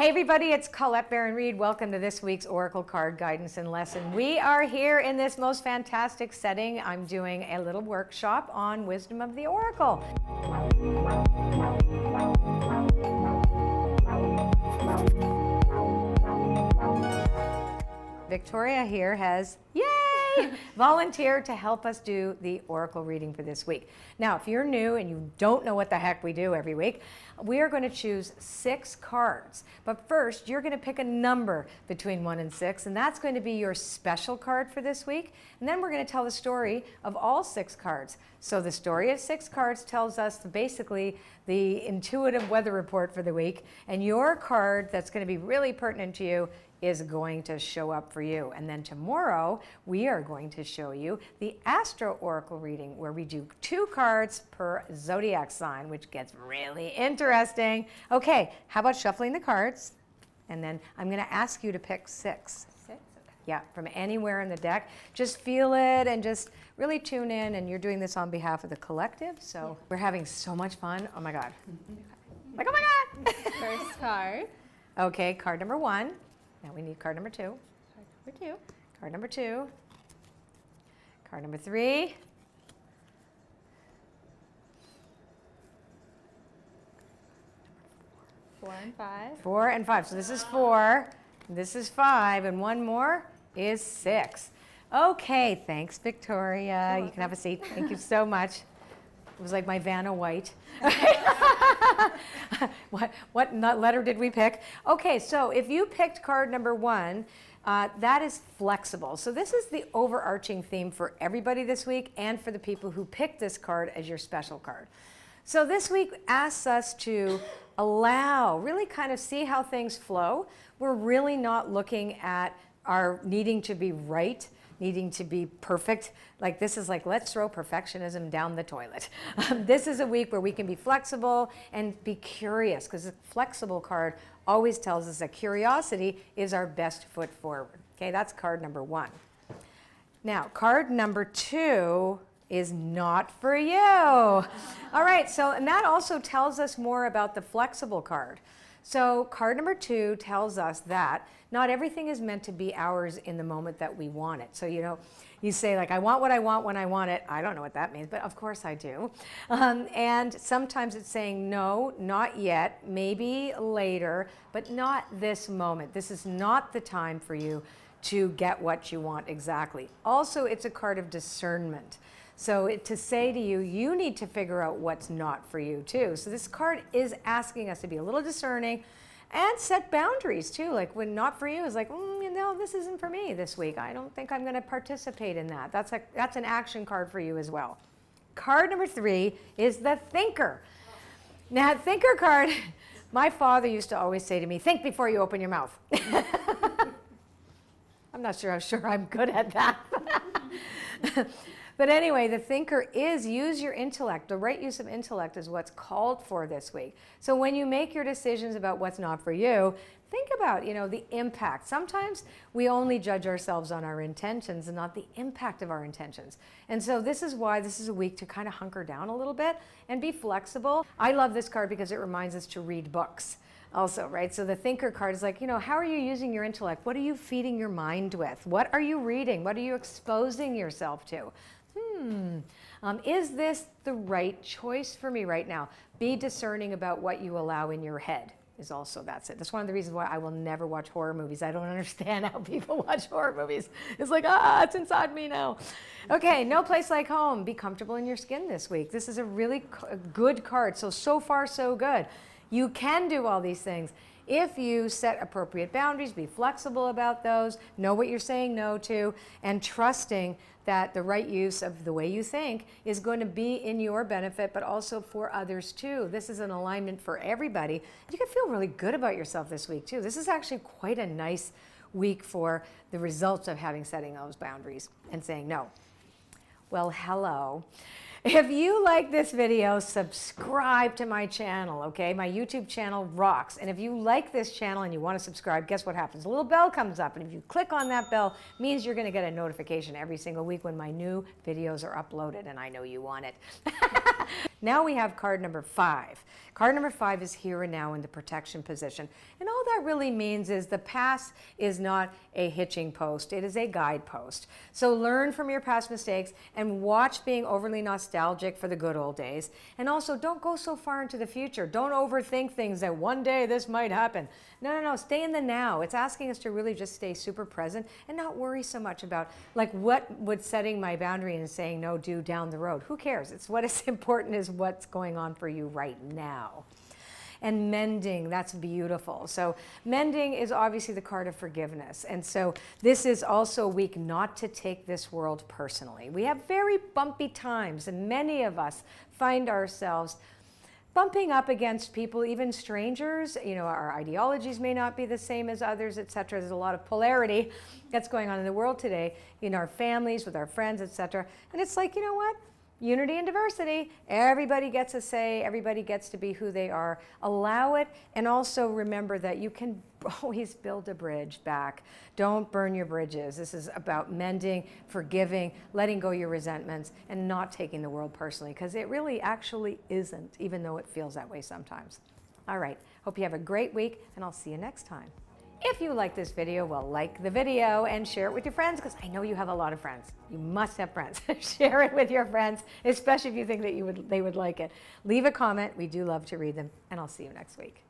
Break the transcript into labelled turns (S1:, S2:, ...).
S1: Hey everybody, it's Colette Baron-Reid. Welcome to this week's Oracle Card Guidance and Lesson. We are here in this most fantastic setting. I'm doing a little workshop on Wisdom of the Oracle. Victoria here has, yay, volunteered to help us do the Oracle reading for this week. Now, if you're new and you don't know what the heck we do every week, we are going to choose 6 cards. But first, you're going to pick a number between 1 and 6, and that's going to be your special card for this week. And then we're going to tell the story of all 6 cards. So the story of 6 cards tells us basically the intuitive weather report for the week, and your card that's going to be really pertinent to you is going to show up for you. And then tomorrow, we are going to show you the Astro Oracle reading, where we do 2 cards per zodiac sign, which gets really interesting. Okay, how about shuffling the cards? And then I'm gonna ask you to pick 6.
S2: 6? Okay.
S1: Yeah, from anywhere in the deck. Just feel it and just really tune in, and you're doing this on behalf of the collective, so we're having so much fun. Oh my God. Like, oh my God!
S2: First card.
S1: Okay, card number 1. Now we need card number 2.
S2: Card number 2.
S1: Card number 2. Card number 3.
S2: Four and 5.
S1: 4 and 5. So this is 4. This is 5, and one more is 6. Okay, thanks, Victoria. You can have a seat. Thank you so much. It was like my Vanna White. What letter did we pick? Okay, so if you picked card number 1, that is flexible. So this is the overarching theme for everybody this week and for the people who picked this card as your special card. So this week asks us to allow, really kind of see how things flow. We're really not looking at our needing to be right, needing to be perfect. Like, this is like, let's throw perfectionism down the toilet. This is a week where we can be flexible and be curious, because the flexible card always tells us that curiosity is our best foot forward. Okay, that's card number 1. Now, card number 2 is not for you. All right, so, and that also tells us more about the flexible card. So card number 2 tells us that not everything is meant to be ours in the moment that we want it. So, you know, you say, like, I want what I want when I want it. I don't know what that means, but of course I do. And sometimes it's saying, no, not yet, maybe later, but not this moment. This is not the time for you to get what you want exactly. Also, it's a card of discernment. So to say to you, you need to figure out what's not for you too. So this card is asking us to be a little discerning and set boundaries too. Like, when not for you is like, you know, this isn't for me this week. I don't think I'm going to participate in that. That's an action card for you as well. Card number 3 is the Thinker. Now, Thinker card, my father used to always say to me, think before you open your mouth. I'm not sure I'm good at that. But anyway, the Thinker is use your intellect. The right use of intellect is what's called for this week. So when you make your decisions about what's not for you, think about, you know, the impact. Sometimes we only judge ourselves on our intentions and not the impact of our intentions. And so this is why this is a week to kind of hunker down a little bit and be flexible. I love this card because it reminds us to read books also, right? So the Thinker card is like, you know, how are you using your intellect? What are you feeding your mind with? What are you reading? What are you exposing yourself to? Is this the right choice for me right now? Be discerning about what you allow in your head is also, that's it. That's one of the reasons why I will never watch horror movies. I don't understand how people watch horror movies. It's like, it's inside me now. Okay, no place like home. Be comfortable in your skin this week. This is a really good card. So far, so good. You can do all these things if you set appropriate boundaries, be flexible about those, know what you're saying no to, and trusting that the right use of the way you think is going to be in your benefit, but also for others too. This is an alignment for everybody. You can feel really good about yourself this week too. This is actually quite a nice week for the results of setting those boundaries and saying no. Well, hello. If you like this video, subscribe to my channel, okay? My YouTube channel rocks. And if you like this channel and you want to subscribe, guess what happens? A little bell comes up, and if you click on that bell, it means you're going to get a notification every single week when my new videos are uploaded, and I know you want it. Now we have card number 5. Card number 5 is here and now in the protection position. And all that really means is the past is not a hitching post, it is a guidepost. So learn from your past mistakes and watch being overly nostalgic for the good old days. And also don't go so far into the future. Don't overthink things that one day this might happen. No, stay in the now. It's asking us to really just stay super present and not worry so much about like what would setting my boundary and saying no do down the road. Who cares? It's what is important is what's going on for you right now. And mending, that's beautiful. So mending is obviously the card of forgiveness. And so this is also a week not to take this world personally. We have very bumpy times, and many of us find ourselves bumping up against people, even strangers. You know, our ideologies may not be the same as others, etc. There's a lot of polarity that's going on in the world today, in our families, with our friends, etc. And it's like, you know what? Unity and diversity. Everybody gets a say. Everybody gets to be who they are. Allow it, and also remember that you can always build a bridge back. Don't burn your bridges. This is about mending, forgiving, letting go your resentments, and not taking the world personally, because it really actually isn't, even though it feels that way sometimes. All right. Hope you have a great week, and I'll see you next time. If you like this video, well, like the video and share it with your friends, because I know you have a lot of friends. You must have friends. Share it with your friends, especially if you think that they would like it. Leave a comment. We do love to read them, and I'll see you next week.